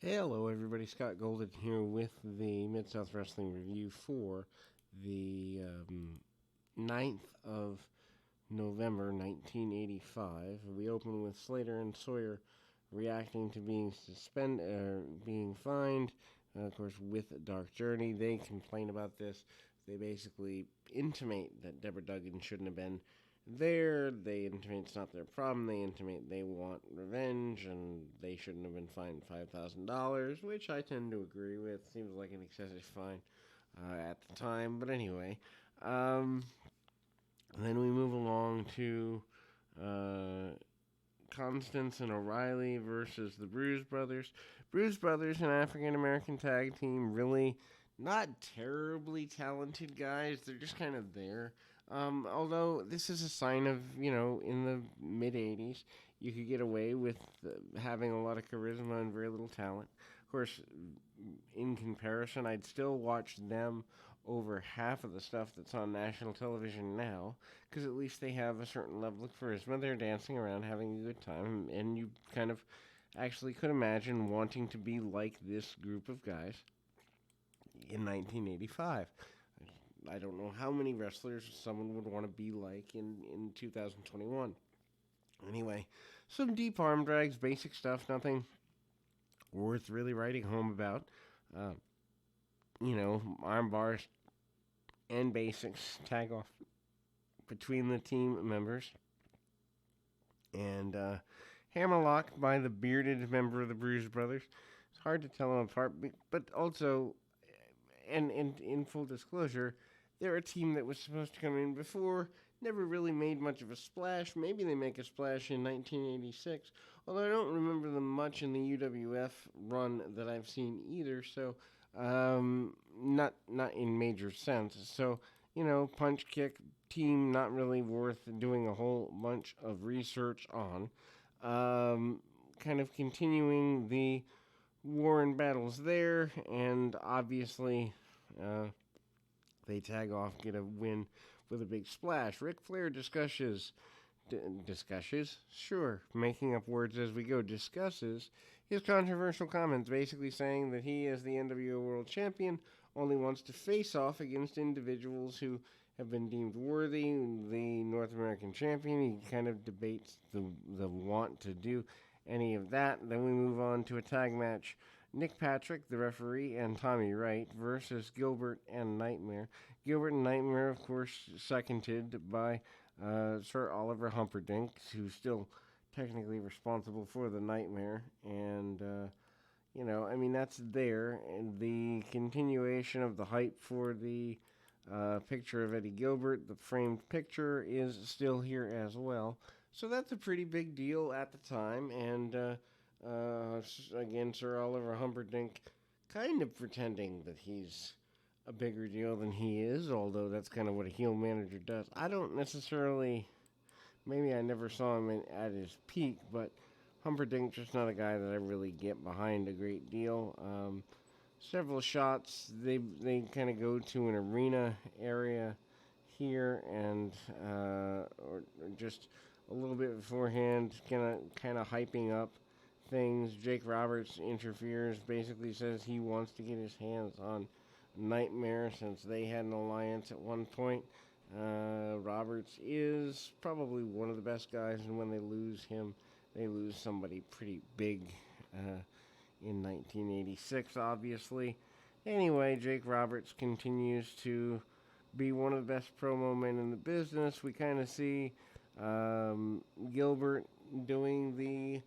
Hello, everybody. Scott Golden here with the Mid-South Wrestling Review for the 9th of November, 1985. We open with Slater and Sawyer reacting to being fined. Of course, with Dark Journey, they complain about this. They basically intimate that Deborah Duggan shouldn't have been there. They intimate it's not their problem. They intimate they want revenge and they shouldn't have been fined $5,000, which I tend to agree with. Seems like an excessive fine at the time. But anyway, then we move along to uh, Constance and O'Reilly versus the Bruise Brothers. Bruise Brothers, an African American tag team, really not terribly talented guys. They're just kind of there. Although this is a sign of, in the mid 80s, you could get away with having a lot of charisma and very little talent. Of course, in comparison, I'd still watch them over half of the stuff that's on national television now, because at least they have a certain level of charisma. They're dancing around, having a good time, and you kind of actually could imagine wanting to be like this group of guys in 1985. I don't know how many wrestlers someone would want to be like in 2021. Anyway, some deep arm drags, basic stuff, nothing worth really writing home about. Uh, Arm bars and basics, tag off between the team members, and hammerlock by the bearded member of the Bruise Brothers. It's hard to tell them apart, but also, and in full disclosure, they're a team that was supposed to come in before, never really made much of a splash. Maybe they make a splash in 1986, although I don't remember them much in the UWF run that I've seen either, so not in major sense. So, punch kick team, not really worth doing a whole bunch of research on. Kind of continuing the war and battles there, and obviously, they tag off, get a win with a big splash. Ric Flair discusses, sure, making up words as we go, discusses his controversial comments, basically saying that he, as the NWO World Champion, only wants to face off against individuals who have been deemed worthy. The North American Champion, he kind of debates the want to do any of that. Then we move on to a tag match. Nick Patrick, the referee, and Tommy Wright versus Gilbert and Nightmare. Gilbert and Nightmare, of course, seconded by Sir Oliver Humperdinck, who's still technically responsible for the Nightmare. And, that's there. And the continuation of the hype for the picture of Eddie Gilbert, the framed picture, is still here as well. So that's a pretty big deal at the time. And, again, Sir Oliver Humperdinck kind of pretending that he's a bigger deal than he is, although that's kind of what a heel manager does. I don't necessarily, maybe I never saw him at his peak, but Humperdinck's just not a guy that I really get behind a great deal. Several shots, they kind of go to an arena area here, and or just a little bit beforehand, kind of hyping up things. Jake Roberts interferes, basically says he wants to get his hands on Nightmare since they had an alliance at one point. Roberts is probably one of the best guys, and when they lose him, they lose somebody pretty big in 1986, obviously. Anyway, Jake Roberts continues to be one of the best promo men in the business. We kind of see Gilbert doing the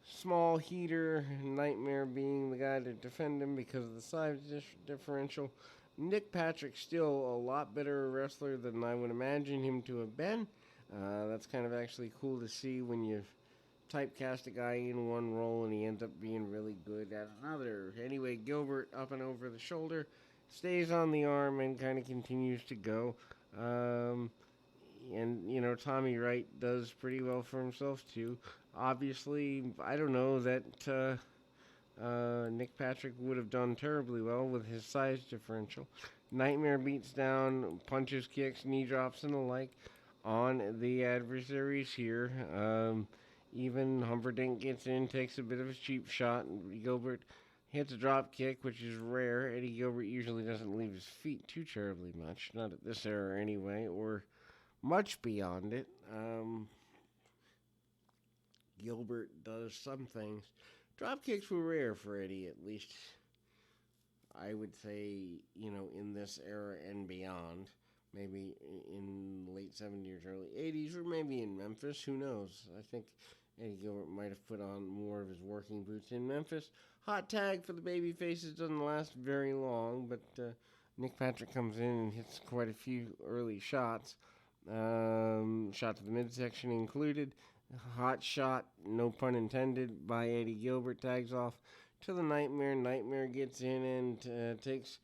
small heater, Nightmare being the guy to defend him because of the size differential. Nick Patrick still a lot better wrestler than I would imagine him to have been. That's kind of actually cool to see when you've typecast a guy in one role and he ends up being really good at another. Anyway, Gilbert up and over the shoulder, stays on the arm and kind of continues to go. And Tommy Wright does pretty well for himself too. Obviously, I don't know that Nick Patrick would have done terribly well with his size differential. Nightmare beats down, punches, kicks, knee drops, and the like on the adversaries here. Even Humperdinck gets in, takes a bit of a cheap shot, and Gilbert hits a drop kick, which is rare. Eddie Gilbert usually doesn't leave his feet too terribly much, not at this era anyway, or much beyond it. Gilbert does some things. Drop kicks were rare for Eddie, at least I would say, in this era and beyond. Maybe in the late 70s, early 80s, or maybe in Memphis. Who knows? I think Eddie Gilbert might have put on more of his working boots in Memphis. Hot tag for the baby faces doesn't last very long, but Nick Patrick comes in and hits quite a few early shots. Shot to the midsection included. Hot shot, no pun intended, by Eddie Gilbert. Tags off to the Nightmare. Nightmare gets in and takes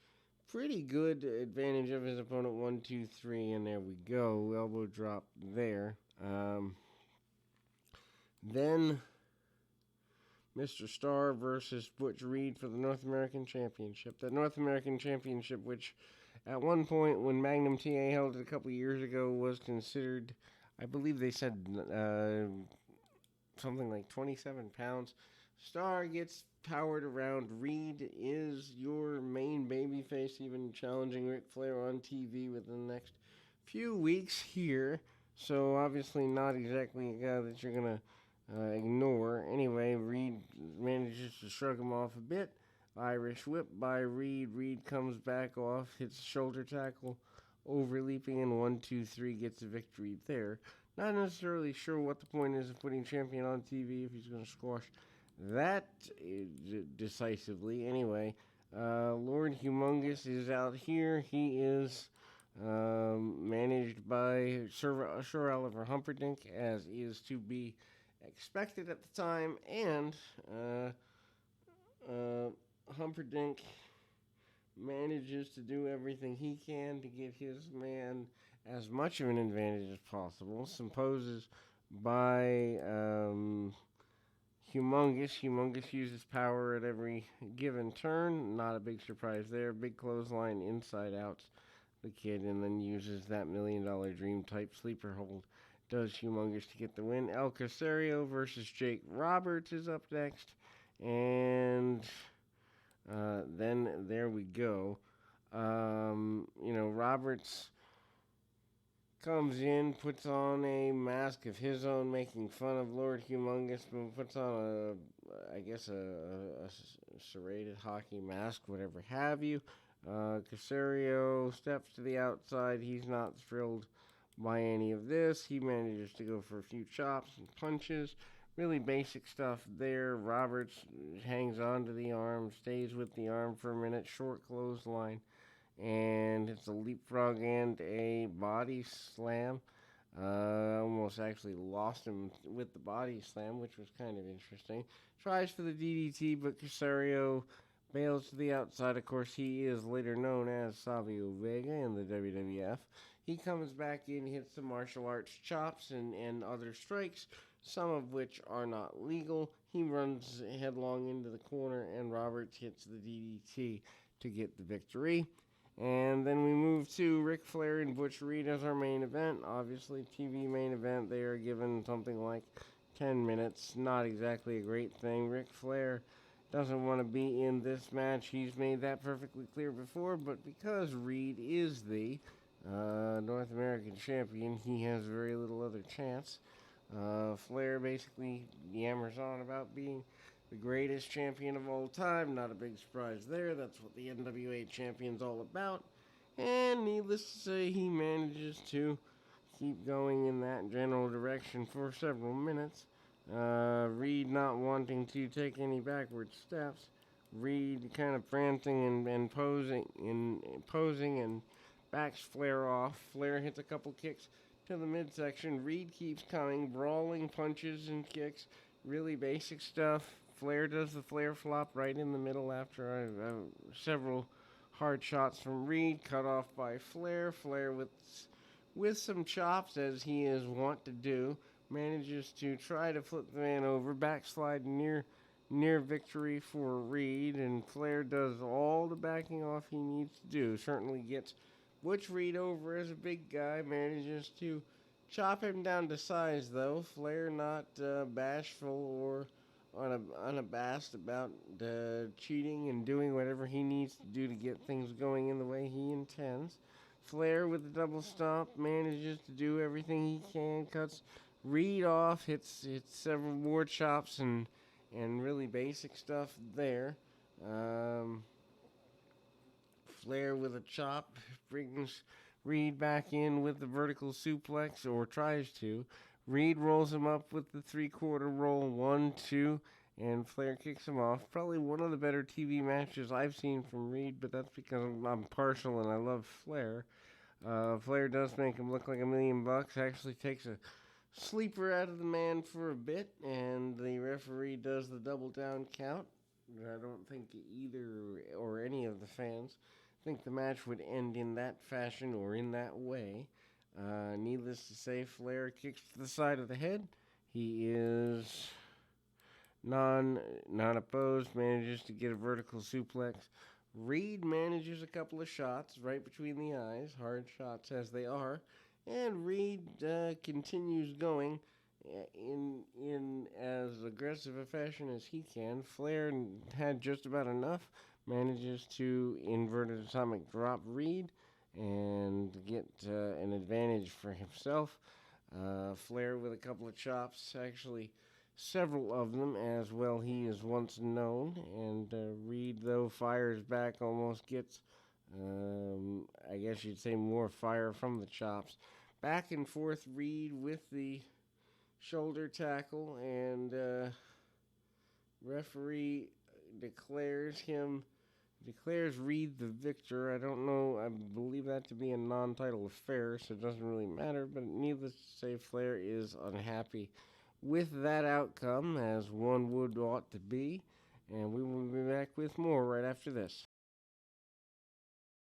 pretty good advantage of his opponent. 1, 2, 3, and there we go. Elbow drop there. Then Mr. Starr versus Butch Reed for the North American Championship. The North American Championship, which at one point when Magnum TA held it a couple years ago, was considered, I believe they said something like 27 pounds. Starr gets powered around. Reed is your main babyface, even challenging Ric Flair on TV within the next few weeks here. So obviously not exactly a guy that you're going to ignore. Anyway, Reed manages to shrug him off a bit. Irish whip by Reed. Reed comes back off, hits a shoulder tackle, overleaping, and 1, 2, 3 gets a victory there. Not necessarily sure what the point is of putting champion on TV if he's going to squash that decisively. Anyway, Lord Humongous is out here. He is managed by Sir Oliver Humperdinck, as is to be expected at the time, and Humperdinck manages to do everything he can to give his man as much of an advantage as possible. Supposes by Humongous. Humongous uses power at every given turn. Not a big surprise there. Big clothesline inside out the kid, and then uses that $1 Million Dream type sleeper hold. Does Humongous to get the win. El Casario versus Jake Roberts is up next. And then there we go. Roberts comes in, puts on a mask of his own, making fun of Lord Humongous, but puts on a serrated hockey mask, whatever have you. Casario steps to the outside. He's not thrilled by any of this. He manages to go for a few chops and punches. Really basic stuff there. Roberts hangs on to the arm, stays with the arm for a minute, short clothesline, and it's a leapfrog and a body slam. Almost actually lost him with the body slam, which was kind of interesting. Tries for the DDT, but Casario bails to the outside. Of course, he is later known as Savio Vega in the WWF. He comes back in, hits some martial arts chops and other strikes, some of which are not legal. He runs headlong into the corner, and Roberts hits the DDT to get the victory. And then we move to Ric Flair and Butch Reed as our main event. Obviously, TV main event. They are given something like 10 minutes. Not exactly a great thing. Ric Flair doesn't want to be in this match. He's made that perfectly clear before, but because Reed is the North American champion, he has very little other chance. Flair basically yammers on about being the greatest champion of all time. Not a big surprise there. That's what the NWA champion's all about. And needless to say, he manages to keep going in that general direction for several minutes. Reed not wanting to take any backward steps. Reed kind of prancing and posing and backs Flair off. Flair hits a couple kicks to the midsection. Reed keeps coming, brawling punches and kicks. Really basic stuff. Flair does the Flair flop right in the middle after several hard shots from Reed, cut off by Flair. Flair with some chops, as he is wont to do, manages to try to flip the man over, backslide near victory for Reed, and Flair does all the backing off he needs to do. Certainly gets Butch Reed over as a big guy, manages to chop him down to size, though. Flair not bashful or unabashed about cheating and doing whatever he needs to do to get things going in the way he intends. Flair with the double stomp manages to do everything he can, cuts Reed off, hits several more chops and really basic stuff there. Um, Flair with a chop brings Reed back in with the vertical suplex, or tries to. Reed rolls him up with the three-quarter roll, 1, 2, and Flair kicks him off. Probably one of the better TV matches I've seen from Reed, but that's because I'm partial and I love Flair. Flair does make him look like $1,000,000. Actually takes a sleeper out of the man for a bit, and the referee does the double down count. I don't think either or any of the fans think the match would end in that fashion or in that way. Needless to say, Flair kicks to the side of the head. He is non opposed, manages to get a vertical suplex. Reed manages a couple of shots right between the eyes, hard shots as they are, and Reed continues going in as aggressive a fashion as he can. Flair had just about enough, manages to inverted atomic drop Reed and get an advantage for himself. Flair with a couple of chops, actually several of them, as well he is once known. And Reed, though, fires back, almost gets, I guess you'd say, more fire from the chops. Back and forth, Reed with the shoulder tackle, and referee declares Reed the victor. I don't know, I believe that to be a non-title affair, so it doesn't really matter, but needless to say, Flair is unhappy with that outcome, as one would ought to be, and we will be back with more right after this.